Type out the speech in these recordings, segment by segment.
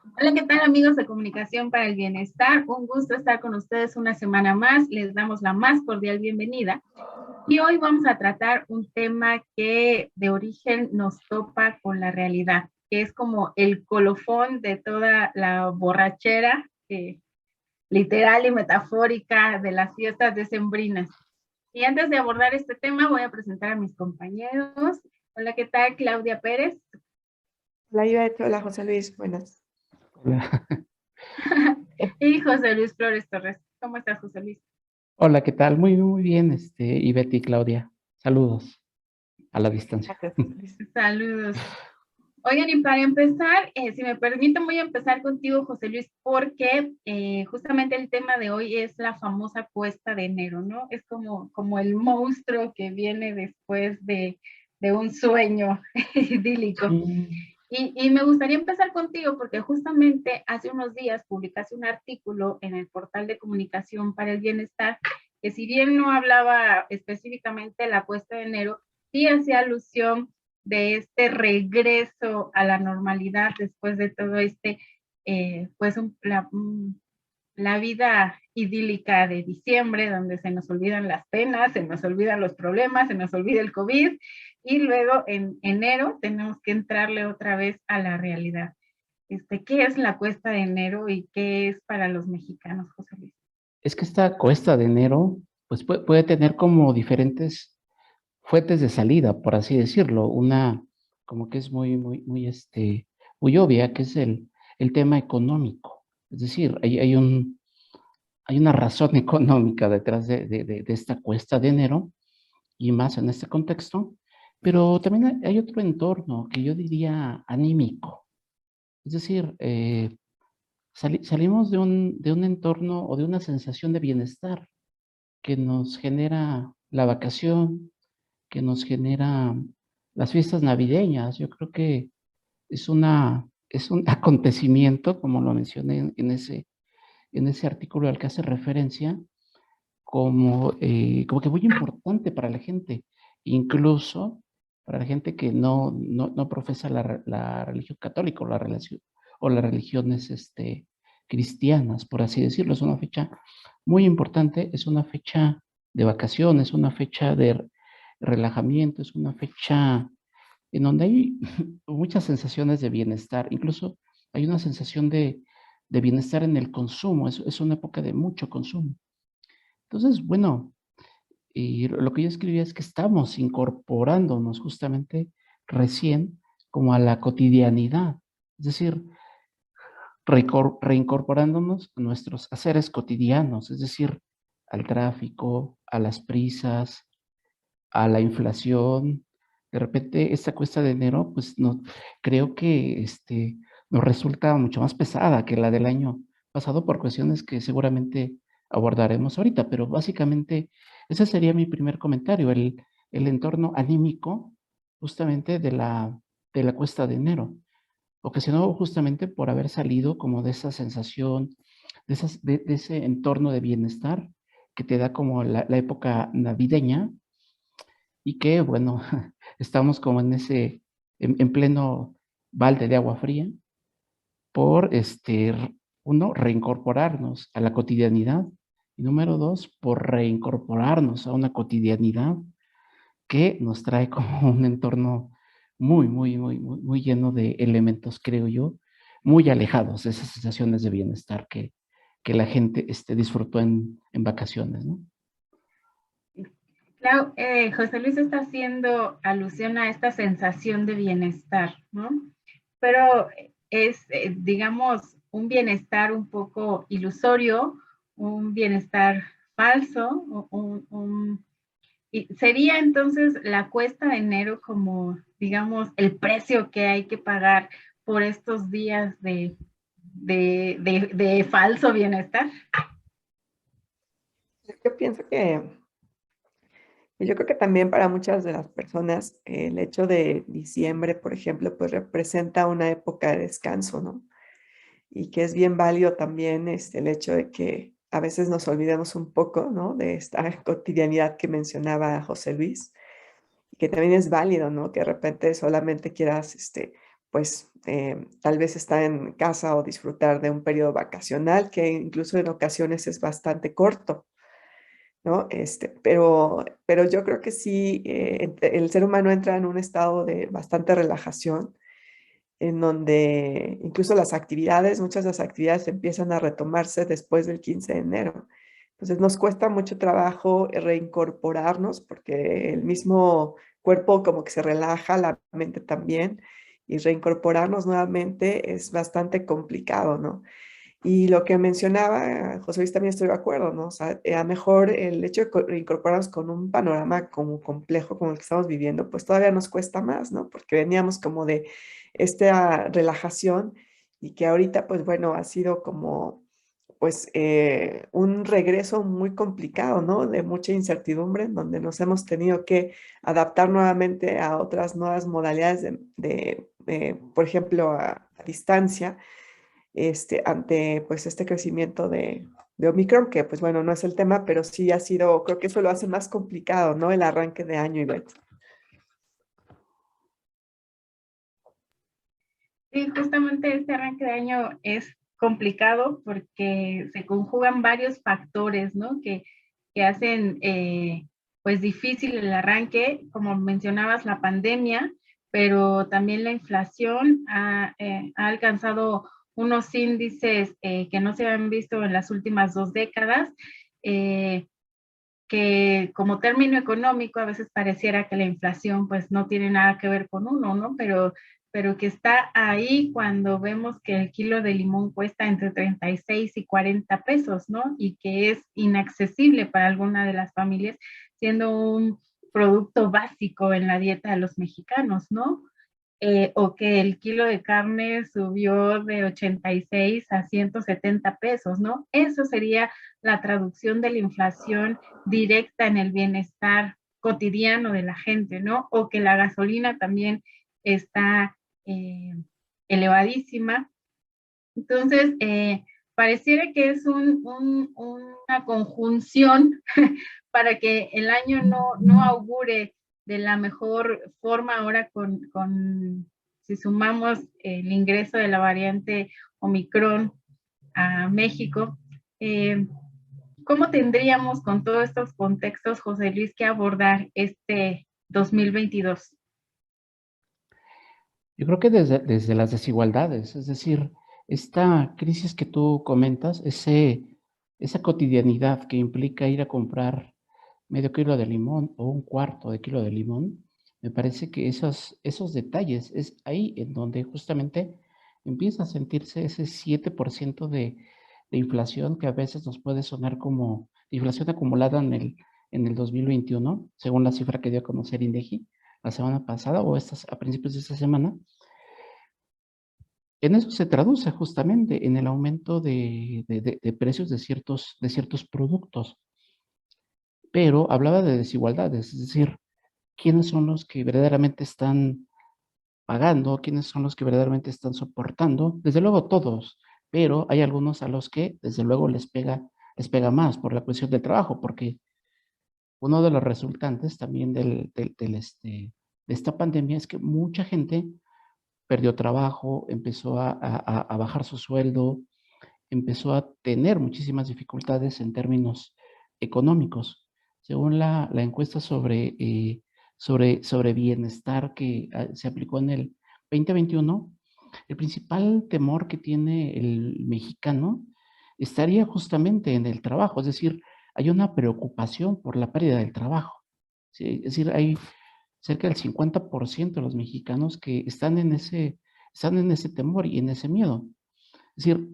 Hola, ¿qué tal amigos de Comunicación para el Bienestar? Un gusto estar con ustedes una semana más. Les damos la más cordial bienvenida. Y hoy vamos a tratar un tema que de origen nos topa con la realidad, que es como el colofón de toda la borrachera literal y metafórica de las fiestas decembrinas. Y antes de abordar este tema, voy a presentar a mis compañeros. Hola, ¿qué tal? Claudia Pérez. Hola Ivette, hola José Luis, buenas. Hola, Y José Luis Flores Torres. ¿Cómo estás, José Luis? hola, ¿qué tal? Muy bien, y Betty y Claudia. Saludos a la distancia. Gracias, José Luis. Saludos. Oigan, y para empezar, si me permiten, voy a empezar contigo, José Luis, porque justamente el tema de hoy es la famosa cuesta de enero, ¿no? Es como el monstruo que viene después de un sueño idílico. Mm, Y me gustaría empezar contigo porque justamente hace unos días publicaste un artículo en el portal de comunicación para el bienestar que si bien no hablaba específicamente de la cuesta de enero, sí hacía alusión de este regreso a la normalidad después de todo pues la vida idílica de diciembre, donde se nos olvidan las penas, se nos olvidan los problemas, se nos olvida el COVID, y luego en enero tenemos que entrarle otra vez a la realidad. ¿Qué es la cuesta de enero y qué es para los mexicanos, José Luis? Es que esta cuesta de enero, pues puede tener como diferentes fuentes de salida, por así decirlo. Una, como que es muy obvia, que es el tema económico. Es decir, hay una razón económica detrás de esta cuesta de enero, y más en este contexto, pero también hay otro entorno que yo diría anímico. Es decir, salimos de un entorno o de una sensación de bienestar que nos genera la vacación, que nos genera las fiestas navideñas. Yo creo que es un acontecimiento, como lo mencioné en ese artículo al que hace referencia, como que muy importante para la gente, incluso para la gente que no profesa la religión católica o las religiones cristianas, por así decirlo. Es una fecha muy importante, es una fecha de vacaciones, una fecha de relajamiento, es una fecha en donde hay muchas sensaciones de bienestar, incluso hay una sensación de bienestar en el consumo, es una época de mucho consumo. Entonces, bueno, y lo que yo escribía es que estamos incorporándonos justamente recién como a la cotidianidad, es decir, reincorporándonos a nuestros haceres cotidianos, es decir, al tráfico, a las prisas, a la inflación. De repente, esta cuesta de enero, pues no, creo que nos resulta mucho más pesada que la del año pasado por cuestiones que seguramente abordaremos ahorita, pero básicamente ese sería mi primer comentario, el entorno anímico justamente de la cuesta de enero, ocasionado justamente por haber salido como de esa sensación, de ese entorno de bienestar que te da como la época navideña, y que, bueno, estamos como en pleno balde de agua fría por, uno, reincorporarnos a la cotidianidad, y número dos, por reincorporarnos a una cotidianidad que nos trae como un entorno muy lleno de elementos, creo yo, muy alejados de esas sensaciones de bienestar que la gente disfrutó en vacaciones, ¿no? Claro, José Luis está haciendo alusión a esta sensación de bienestar, ¿no? Pero es, digamos, un bienestar un poco ilusorio, un bienestar falso, y sería entonces la cuesta de enero como, digamos, el precio que hay que pagar por estos días de falso bienestar. Yo pienso que, yo creo que también para muchas de las personas el hecho de diciembre, por ejemplo, pues representa una época de descanso, ¿no? Y que es bien válido también el hecho de que a veces nos olvidemos un poco, ¿no? De esta cotidianidad que mencionaba José Luis, y que también es válido, ¿no? Que de repente solamente quieras, pues tal vez estar en casa o disfrutar de un periodo vacacional que incluso en ocasiones es bastante corto, ¿no? Pero yo creo que sí, el ser humano entra en un estado de bastante relajación, en donde incluso las actividades, muchas de las actividades empiezan a retomarse después del 15 de enero. Entonces nos cuesta mucho trabajo reincorporarnos porque el mismo cuerpo como que se relaja, la mente también, y reincorporarnos nuevamente es bastante complicado, ¿no? Y lo que mencionaba José Luis también estoy de acuerdo, ¿no? O sea, a lo mejor el hecho de reincorporarnos con un panorama como complejo como el que estamos viviendo, pues todavía nos cuesta más, ¿no? Porque veníamos como de esta relajación y que ahorita, pues bueno, ha sido como, pues, un regreso muy complicado, ¿no? De mucha incertidumbre, en donde nos hemos tenido que adaptar nuevamente a otras nuevas modalidades por ejemplo, a distancia ante pues este crecimiento de Omicron, que pues bueno, no es el tema, pero sí ha sido, creo que eso lo hace más complicado, ¿no? El arranque de año, Ivette. Sí, justamente este arranque de año es complicado porque se conjugan varios factores, ¿no? Que hacen pues difícil el arranque, como mencionabas, la pandemia, pero también la inflación ha alcanzado unos índices que no se han visto en las últimas 2 décadas, eh, que como término económico a veces pareciera que la inflación pues no tiene nada que ver con uno, ¿no? Pero que está ahí cuando vemos que el kilo de limón cuesta entre 36 y 40 pesos, ¿no? Y que es inaccesible para alguna de las familias, siendo un producto básico en la dieta de los mexicanos, ¿no? O que el kilo de carne subió de 86 a 170 pesos, ¿no? Eso sería la traducción de la inflación directa en el bienestar cotidiano de la gente, ¿no? O que la gasolina también está elevadísima. Entonces, pareciera que es una conjunción para que el año no augure de la mejor forma ahora si sumamos el ingreso de la variante Omicron a México. ¿Cómo tendríamos con todos estos contextos, José Luis, que abordar este 2022? Yo creo que desde las desigualdades, es decir, esta crisis que tú comentas, esa cotidianidad que implica ir a comprar medio kilo de limón o un cuarto de kilo de limón, me parece que esos detalles es ahí en donde justamente empieza a sentirse ese 7% de inflación que a veces nos puede sonar como inflación acumulada en el 2021, según la cifra que dio a conocer INEGI la semana pasada o a principios de esta semana. En eso se traduce justamente en el aumento de precios de ciertos productos. Pero hablaba de desigualdades, es decir, quiénes son los que verdaderamente están pagando, quiénes son los que verdaderamente están soportando. Desde luego todos, pero hay algunos a los que desde luego les pega más por la cuestión del trabajo, porque uno de los resultantes también de esta pandemia es que mucha gente perdió trabajo, empezó a bajar su sueldo, empezó a tener muchísimas dificultades en términos económicos. Según la encuesta sobre bienestar que se aplicó en el 2021, el principal temor que tiene el mexicano estaría justamente en el trabajo, es decir, hay una preocupación por la pérdida del trabajo. ¿Sí? Es decir, hay cerca del 50% de los mexicanos que están en ese temor y en ese miedo. Es decir,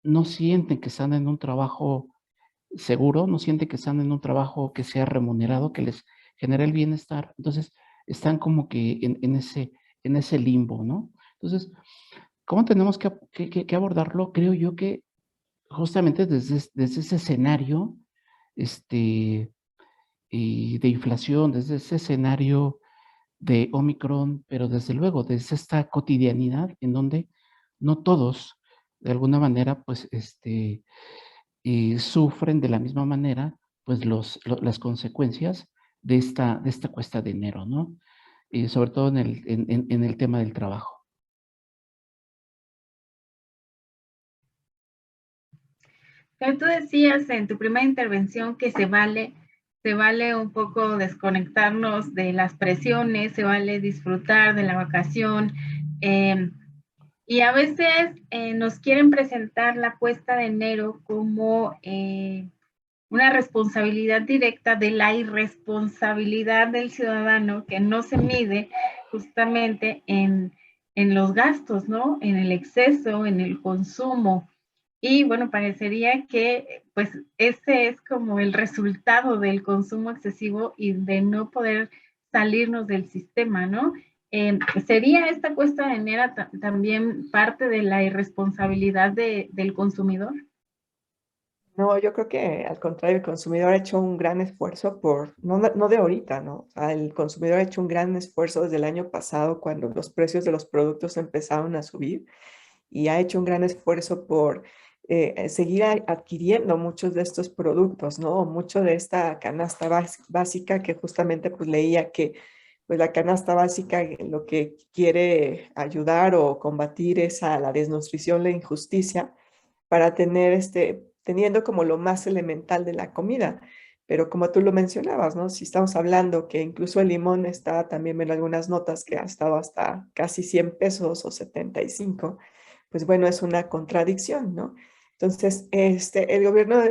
no sienten que están en un trabajo seguro, no sienten que están en un trabajo que sea remunerado, que les genere el bienestar. Entonces, están como que en ese limbo, ¿no? Entonces, ¿cómo tenemos que abordarlo? Creo yo que justamente desde ese escenario de inflación, desde ese escenario de Omicron, pero desde luego desde esta cotidianidad en donde no todos, de alguna manera, pues, sufren de la misma manera, pues, las consecuencias de esta cuesta de enero, ¿no? Sobre todo en el tema del trabajo. Pero tú decías en tu primera intervención que se vale un poco desconectarnos de las presiones, se vale disfrutar de la vacación. Y a veces nos quieren presentar la cuesta de enero como una responsabilidad directa de la irresponsabilidad del ciudadano que no se mide justamente en los gastos, ¿no? En el exceso, en el consumo. Y bueno, parecería que pues ese es como el resultado del consumo excesivo y de no poder salirnos del sistema, ¿no? ¿Sería esta cuesta de enero también parte de la irresponsabilidad del consumidor? No, yo creo que al contrario, el consumidor ha hecho un gran esfuerzo no de ahorita, ¿no? O sea, el consumidor ha hecho un gran esfuerzo desde el año pasado cuando los precios de los productos empezaron a subir y ha hecho un gran esfuerzo por seguir adquiriendo muchos de estos productos, ¿no? Mucho de esta canasta básica que justamente pues leía que pues la canasta básica lo que quiere ayudar o combatir es a la desnutrición, la injusticia para teniendo como lo más elemental de la comida. Pero como tú lo mencionabas, ¿no? Si estamos hablando que incluso el limón está, también en algunas notas que ha estado hasta casi 100 pesos o 75, pues bueno, es una contradicción, ¿no? Entonces, el gobierno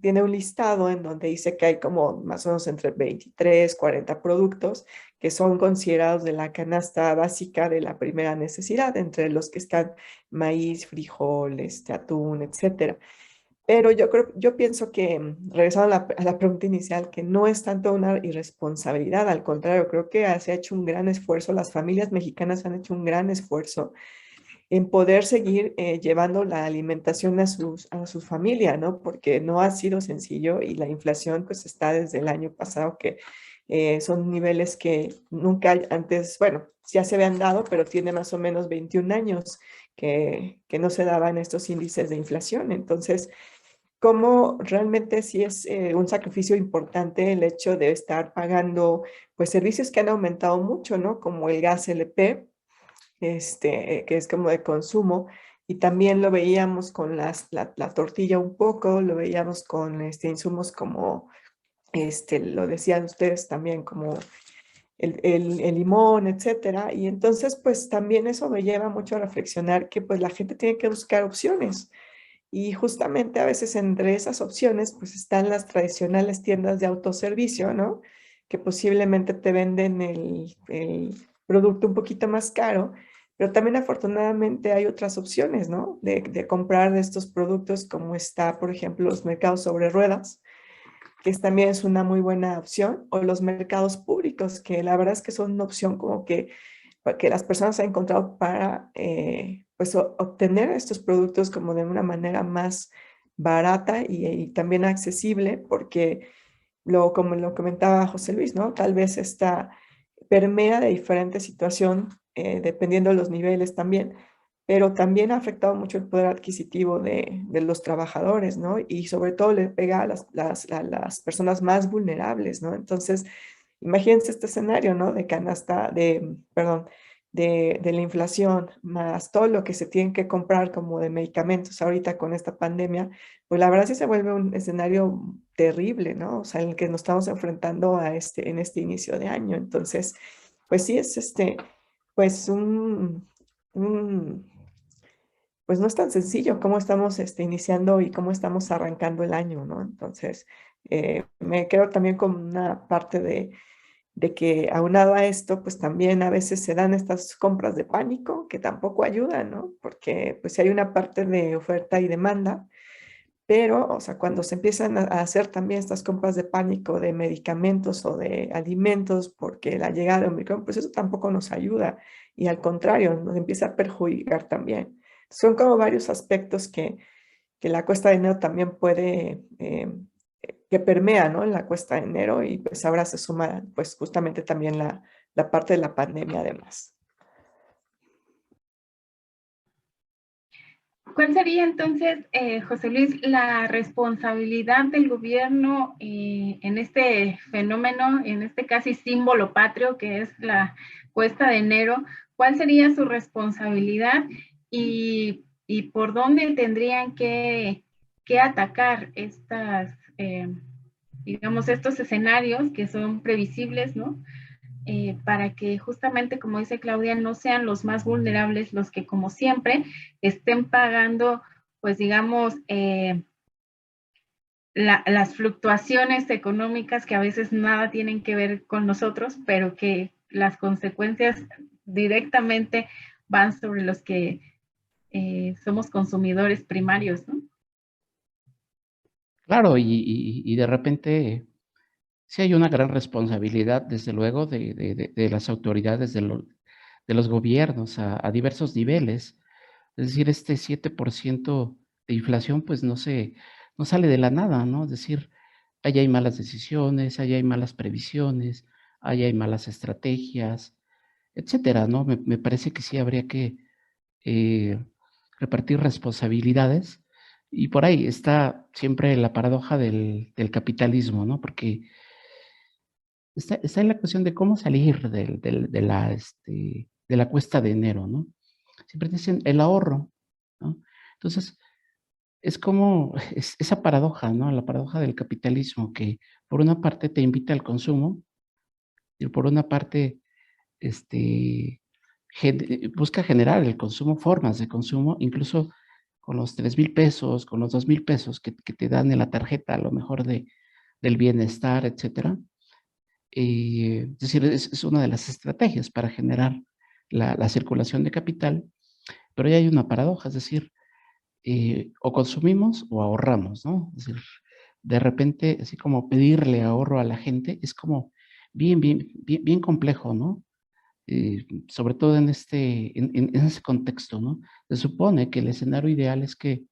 tiene un listado en donde dice que hay como más o menos entre 23, 40 productos que son considerados de la canasta básica de la primera necesidad, entre los que están maíz, frijoles, atún, etcétera. Pero yo pienso que, regresando a la pregunta inicial, que no es tanto una irresponsabilidad, al contrario, creo que se ha hecho un gran esfuerzo, las familias mexicanas han hecho un gran esfuerzo en poder seguir llevando la alimentación a su familia, ¿no? Porque no ha sido sencillo y la inflación pues está desde el año pasado que son niveles que nunca antes, bueno, ya se habían dado, pero tiene más o menos 21 años que no se daban estos índices de inflación. Entonces, cómo realmente sí es un sacrificio importante el hecho de estar pagando pues servicios que han aumentado mucho, ¿no? Como el gas LP, que es como de consumo, y también lo veíamos con la tortilla un poco, lo veíamos con insumos como, lo decían ustedes también, como el limón, etcétera. Y entonces, pues también eso me lleva mucho a reflexionar que pues la gente tiene que buscar opciones. Y justamente a veces entre esas opciones, pues están las tradicionales tiendas de autoservicio, ¿no? Que posiblemente te venden el producto un poquito más caro, pero también afortunadamente hay otras opciones, ¿no? De comprar de estos productos como está, por ejemplo, los mercados sobre ruedas, también es una muy buena opción, o los mercados públicos, que la verdad es que son una opción como que las personas han encontrado para pues obtener estos productos como de una manera más barata y también accesible, porque como lo comentaba José Luis, ¿no? Tal vez esta permea de diferente situación, dependiendo de los niveles también, pero también ha afectado mucho el poder adquisitivo de los trabajadores, ¿no? Y sobre todo le pega a las personas más vulnerables, ¿no? Entonces, imagínense este escenario, ¿no? De canasta, perdón, de la inflación, más todo lo que se tiene que comprar como de medicamentos ahorita con esta pandemia, pues la verdad sí se vuelve un escenario terrible, ¿no? O sea, en el que nos estamos enfrentando en este inicio de año. Entonces, pues sí es pues un pues no es tan sencillo cómo estamos iniciando y cómo estamos arrancando el año, ¿no? Entonces, me quedo también con una parte de que aunado a esto, pues también a veces se dan estas compras de pánico que tampoco ayudan, ¿no? Porque pues hay una parte de oferta y demanda, pero, o sea, cuando se empiezan a hacer también estas compras de pánico de medicamentos o de alimentos porque la llegada de Omicron, pues eso tampoco nos ayuda y al contrario, nos empieza a perjudicar también. Son como varios aspectos que la cuesta de enero también puede, que permea, ¿no? En la cuesta de enero y pues ahora se suma pues justamente también la parte de la pandemia además. ¿Cuál sería entonces, José Luis, la responsabilidad del gobierno en este fenómeno, en este casi símbolo patrio que es la cuesta de enero? ¿Cuál sería su responsabilidad y por dónde tendrían que que atacar digamos, estos escenarios que son previsibles, ¿no? Para que justamente, como dice Claudia, no sean los más vulnerables los que, como siempre, estén pagando, pues digamos, las fluctuaciones económicas que a veces nada tienen que ver con nosotros, pero que las consecuencias directamente van sobre los que somos consumidores primarios, ¿no? Claro, y de repente sí hay una gran responsabilidad, desde luego, de las autoridades, de los gobiernos a diversos niveles. Es decir, este 7% de inflación, pues no sale de la nada, ¿no? Es decir, ahí hay malas decisiones, ahí hay malas previsiones, ahí hay malas estrategias, etcétera, ¿no? Me parece que sí habría que eh, repartir responsabilidades, y por ahí está siempre la paradoja del capitalismo, ¿no? Porque está en la cuestión de cómo salir de la cuesta de enero, ¿no? Siempre dicen el ahorro, ¿no? Entonces, es como esa paradoja, ¿no? La paradoja del capitalismo, que por una parte te invita al consumo y por una parte busca generar el consumo, formas de consumo, incluso con los 3,000 pesos, con los 2,000 pesos que te dan en la tarjeta, a lo mejor del bienestar, etcétera. Es decir, es una de las estrategias para generar la circulación de capital, pero ya hay una paradoja, es decir, o consumimos o ahorramos, ¿no? Es decir, de repente, así como pedirle ahorro a la gente es como bien complejo, ¿no? Sobre todo en ese contexto, ¿no? Se supone que el escenario ideal es que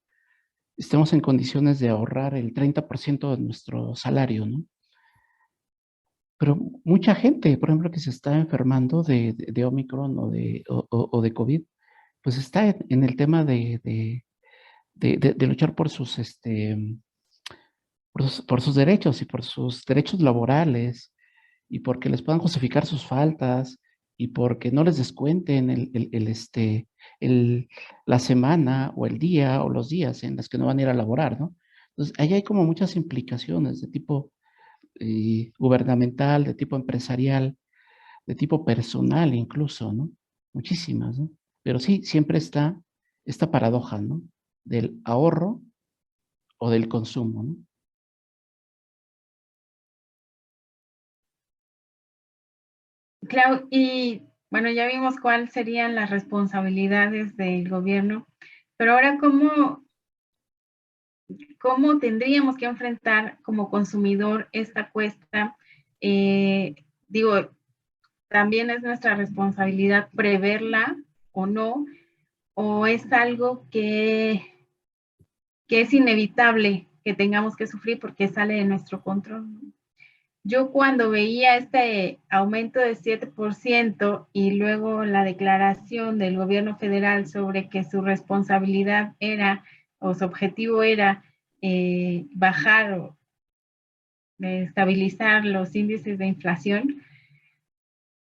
estemos en condiciones de ahorrar el 30% de nuestro salario, ¿no? Pero mucha gente, por ejemplo, que se está enfermando de Omicron o de COVID, pues está en el tema de luchar por sus derechos y por sus derechos laborales, y porque les puedan justificar sus faltas, y porque no les descuenten la semana o el día o los días en los que no van a ir a laborar, ¿no? Entonces, ahí hay como muchas implicaciones de tipo gubernamental, de tipo empresarial, de tipo personal incluso, ¿no? Muchísimas, ¿no? Pero sí, siempre está esta paradoja, ¿no? Del ahorro o del consumo, ¿no? Clau, y bueno, ya vimos cuáles serían las responsabilidades del gobierno, pero ahora, ¿cómo tendríamos que enfrentar como consumidor esta cuesta? Digo, también es nuestra responsabilidad preverla o no, o es algo que es inevitable que tengamos que sufrir porque sale de nuestro control. Yo cuando veía este aumento de 7% y luego la declaración del gobierno federal sobre que su responsabilidad era, o su objetivo era bajar o estabilizar los índices de inflación,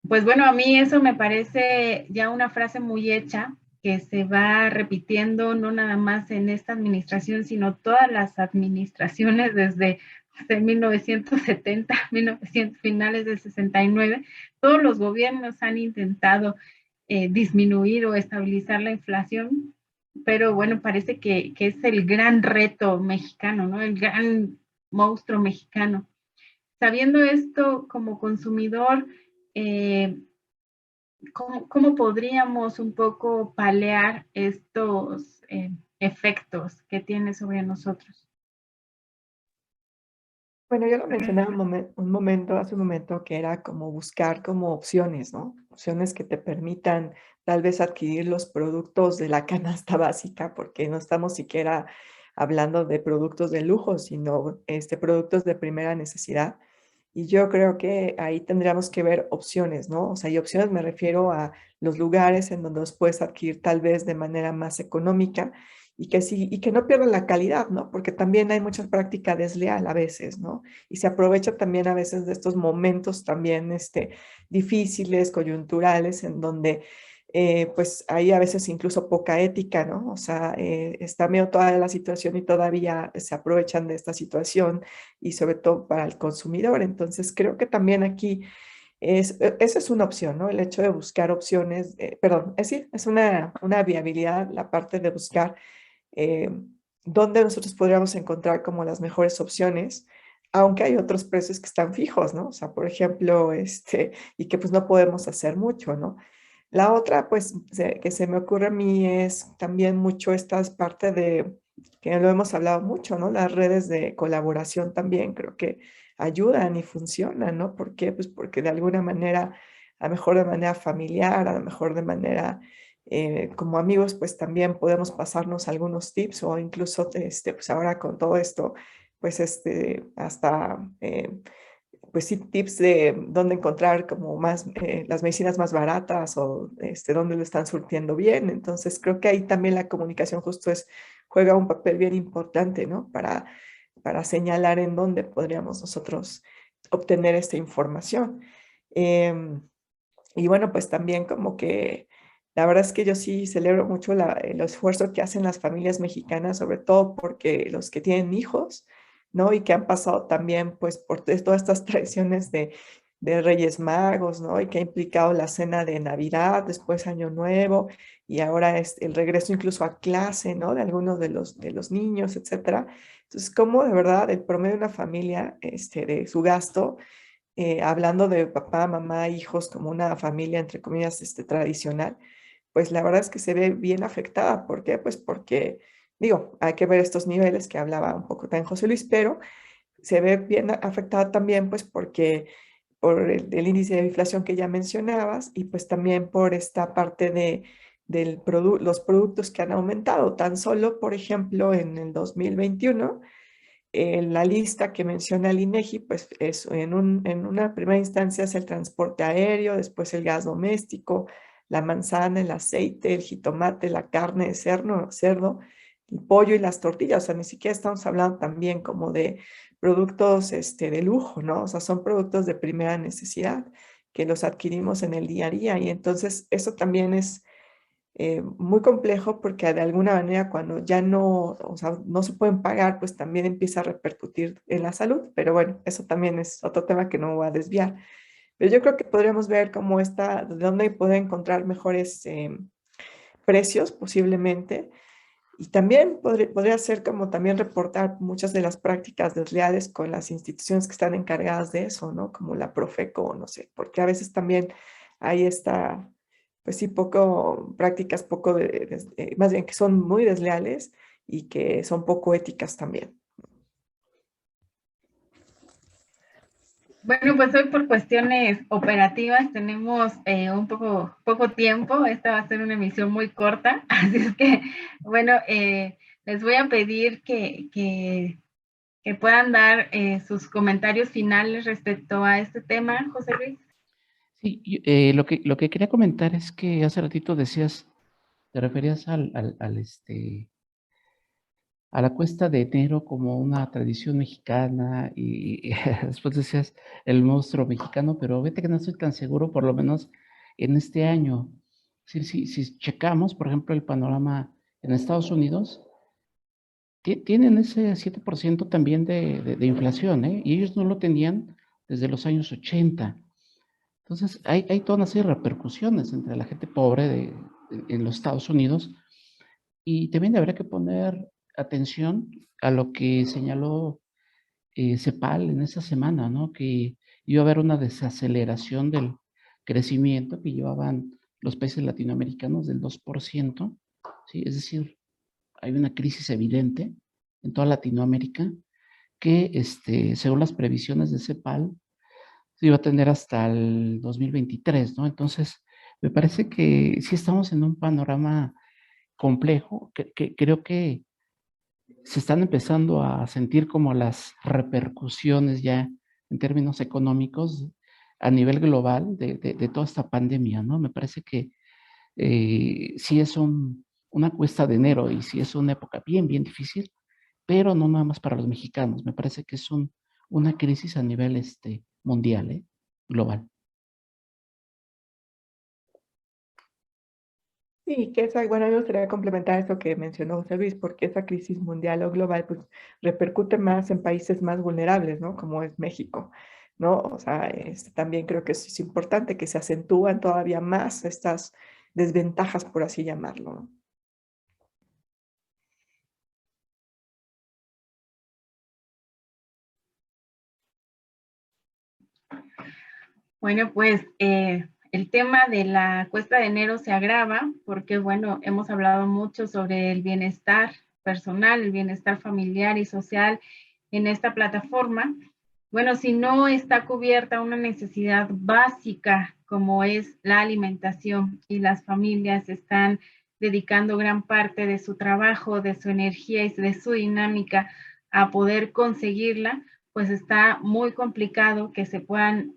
pues bueno, a mí eso me parece ya una frase muy hecha que se va repitiendo no nada más en esta administración, sino todas las administraciones desde 1970, 1900, finales del 69. Todos los gobiernos han intentado disminuir o estabilizar la inflación, pero bueno, parece que es el gran reto mexicano, ¿no? El gran monstruo mexicano. Sabiendo esto como consumidor, eh, ¿cómo podríamos un poco paliar estos efectos que tiene sobre nosotros? Bueno, yo lo mencionaba hace un momento, que era como buscar como opciones, ¿no? Opciones que te permitan tal vez adquirir los productos de la canasta básica, porque no estamos siquiera hablando de productos de lujo, sino productos de primera necesidad. Y yo creo que ahí tendríamos que ver opciones, ¿no? O sea, y opciones me refiero a los lugares en donde los puedes adquirir tal vez de manera más económica y que sí, y que no pierdan la calidad, ¿no? Porque también hay mucha práctica desleal a veces, ¿no? Y se aprovecha también a veces de estos momentos también difíciles, coyunturales, en donde pues hay a veces incluso poca ética, ¿no? O sea, está medio toda la situación y todavía se aprovechan de esta situación y sobre todo para el consumidor. Entonces, creo que también aquí esa es una opción, ¿no? El hecho de buscar opciones, perdón, sí, es una viabilidad la parte de buscar eh, dónde nosotros podríamos encontrar como las mejores opciones, aunque hay otros precios que están fijos, ¿no? O sea, por ejemplo, y que pues no podemos hacer mucho, ¿no? La otra, pues, que se me ocurre a mí es también mucho esta parte de, que lo hemos hablado mucho, ¿no? Las redes de colaboración también creo que ayudan y funcionan, ¿no? ¿Por qué? Pues porque de alguna manera, a lo mejor de manera familiar, a lo mejor de manera como amigos, pues también podemos pasarnos algunos tips o incluso, pues ahora con todo esto, pues hasta pues sí, tips de dónde encontrar como más las medicinas más baratas o dónde lo están surtiendo bien. Entonces creo que ahí también la comunicación justo juega un papel bien importante, ¿no? Para señalar en dónde podríamos nosotros obtener esta información. Em, y bueno, pues también como que la verdad es que yo sí celebro mucho el esfuerzo que hacen las familias mexicanas, sobre todo porque los que tienen hijos, ¿no? Y que han pasado también pues por todas estas tradiciones de Reyes Magos, ¿no? Y que ha implicado la cena de Navidad, después Año Nuevo, y ahora es el regreso incluso a clase, ¿no? De algunos de los niños, etcétera. Entonces, como de verdad el promedio de una familia, de su gasto, hablando de papá, mamá, hijos, como una familia, entre comillas, tradicional, pues la verdad es que se ve bien afectada. ¿Por qué? Pues porque, digo, hay que ver estos niveles que hablaba un poco también José Luis, pero se ve bien afectada también, pues porque por el índice de inflación que ya mencionabas y pues también por esta parte los productos que han aumentado. Tan solo, por ejemplo, en el 2021 la lista que menciona el INEGI, pues es en una primera instancia es el transporte aéreo, después el gas doméstico, la manzana, el aceite, el jitomate, la carne de cerdo, el pollo y las tortillas. O sea, ni siquiera estamos hablando también como de productos de lujo, ¿no? O sea, son productos de primera necesidad que los adquirimos en el día a día. Y entonces eso también es muy complejo porque de alguna manera cuando ya no, o sea, no se pueden pagar, pues también empieza a repercutir en la salud. Pero bueno, eso también es otro tema que no voy a desviar. Pero yo creo que podríamos ver cómo está, de dónde poder encontrar mejores precios posiblemente. Y también podría ser como también reportar muchas de las prácticas desleales con las instituciones que están encargadas de eso, ¿no? Como la Profeco, no sé, porque a veces también hay esta, pues sí, prácticas poco, más bien que son muy desleales y que son poco éticas también. Bueno, pues hoy por cuestiones operativas tenemos un poco tiempo. Esta va a ser una emisión muy corta, así es que, bueno, les voy a pedir que puedan dar sus comentarios finales respecto a este tema, José Luis. Sí, lo que quería comentar es que hace ratito decías, te referías a la cuesta de enero como una tradición mexicana y después decías el monstruo mexicano, pero vete que no estoy tan seguro, por lo menos en este año. Si checamos, por ejemplo, el panorama en Estados Unidos, tienen ese 7% también de inflación, ¿eh? Y ellos no lo tenían desde los años 80. Entonces, hay toda una serie de repercusiones entre la gente pobre en los Estados Unidos y también habría que poner atención a lo que señaló CEPAL en esa semana, ¿no? Que iba a haber una desaceleración del crecimiento que llevaban los países latinoamericanos del 2%, ¿sí? Es decir, hay una crisis evidente en toda Latinoamérica que, según las previsiones de CEPAL, se iba a tener hasta el 2023, ¿no? Entonces, me parece que sí estamos en un panorama complejo, que creo que se están empezando a sentir como las repercusiones ya en términos económicos a nivel global de toda esta pandemia, ¿no? Me parece que sí es una cuesta de enero y sí es una época bien difícil, pero no nada más para los mexicanos. Me parece que es una crisis a nivel mundial, global. Sí, que esa, bueno, a mí me gustaría complementar eso que mencionó José Luis, porque esa crisis mundial o global, pues, repercute más en países más vulnerables, ¿no? Como es México, ¿no? O sea, también creo que es importante que se acentúan todavía más estas desventajas, por así llamarlo, ¿no? Bueno, pues el tema de la cuesta de enero se agrava porque, bueno, hemos hablado mucho sobre el bienestar personal, el bienestar familiar y social en esta plataforma. Bueno, si no está cubierta una necesidad básica como es la alimentación y las familias están dedicando gran parte de su trabajo, de su energía y de su dinámica a poder conseguirla, pues está muy complicado que se puedan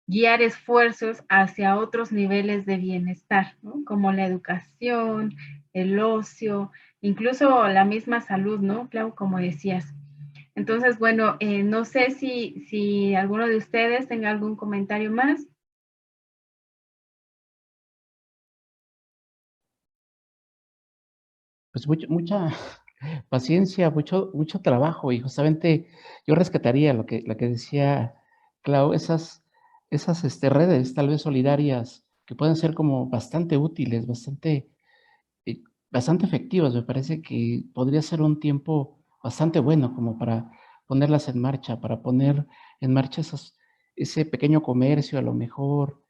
guiar esfuerzos hacia otros niveles de bienestar, ¿no? Como la educación, el ocio, incluso la misma salud, ¿no, Clau? Como decías. Entonces, bueno, no sé si alguno de ustedes tenga algún comentario más. Pues mucha paciencia, mucho trabajo, y justamente yo rescataría lo que decía Clau, esas redes tal vez solidarias que pueden ser como bastante útiles, eh, bastante efectivas. Me parece que podría ser un tiempo bastante bueno como para ponerlas en marcha, para poner en marcha ese pequeño comercio, a lo mejor,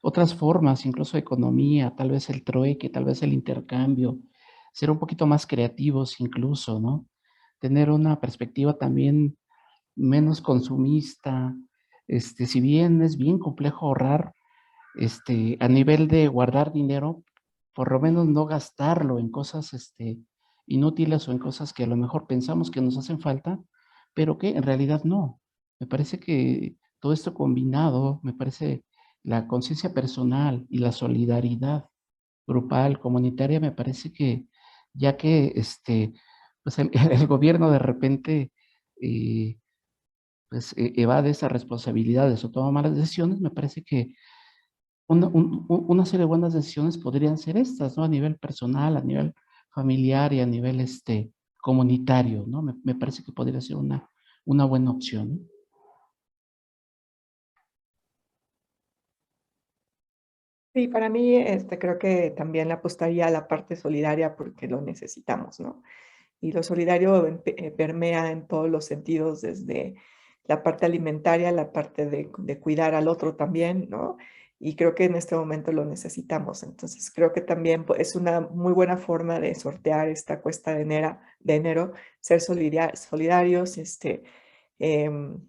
otras formas, incluso de economía, tal vez el trueque, tal vez el intercambio, ser un poquito más creativos incluso, ¿no? Tener una perspectiva también menos consumista. Si bien es bien complejo ahorrar, a nivel de guardar dinero, por lo menos no gastarlo en cosas, inútiles, o en cosas que a lo mejor pensamos que nos hacen falta, pero que en realidad no. Me parece que todo esto combinado, me parece la conciencia personal y la solidaridad grupal, comunitaria, me parece que ya que, pues el gobierno de repente, eh, pues evade esas responsabilidades o toma malas decisiones, me parece que una serie de buenas decisiones podrían ser estas, ¿no? A nivel personal, a nivel familiar y a nivel comunitario, ¿no? Me parece que podría ser una buena opción, ¿no? Sí, para mí, creo que también le apostaría a la parte solidaria porque lo necesitamos, ¿no? Y lo solidario permea en todos los sentidos, desde la parte alimentaria, la parte de cuidar al otro también, ¿no? Y creo que en este momento lo necesitamos. Entonces, creo que también es una muy buena forma de sortear esta cuesta de enero, ser solidarios, em,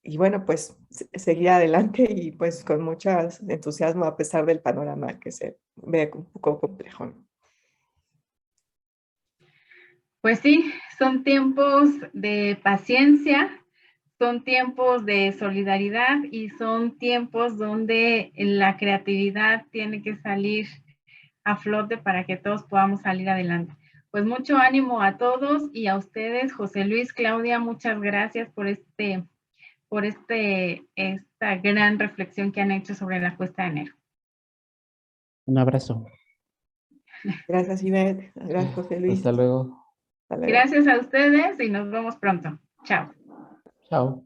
y bueno, pues seguir adelante y pues con mucho entusiasmo a pesar del panorama que se ve un poco complejo, ¿no? Pues sí, son tiempos de paciencia, son tiempos de solidaridad y son tiempos donde la creatividad tiene que salir a flote para que todos podamos salir adelante. Pues mucho ánimo a todos y a ustedes, José Luis, Claudia, muchas gracias por esta gran reflexión que han hecho sobre la cuesta de enero. Un abrazo. Gracias, Ivette. Gracias, José Luis. Hasta luego. Hasta luego. Gracias a ustedes y nos vemos pronto. Chao. Chao.